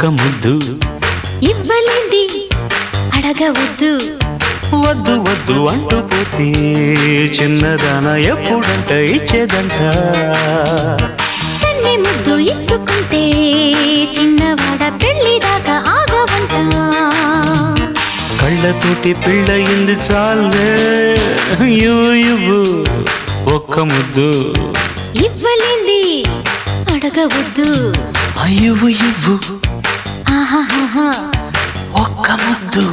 ఒక్క ముద్దు ఇవ్వలేంది అడగవద్దు వద్దు వద్దు అంటూ పోతే చిన్నదాన ఎప్పుడంట ఇచ్చేదంట తన్ని ముద్దు ఇచ్చుకుంటే చిన్నవాడ పెళ్లి దాకా ఆగవంట కళ్ళతోటి పెళ్ళయింది చాలే ఇవ్వు ఒక్క ముద్దు ఇవ్వలేంది అడగవద్దు ఇవ్వు ఇవ్వు ఆహాహా ఒక్క ముద్దు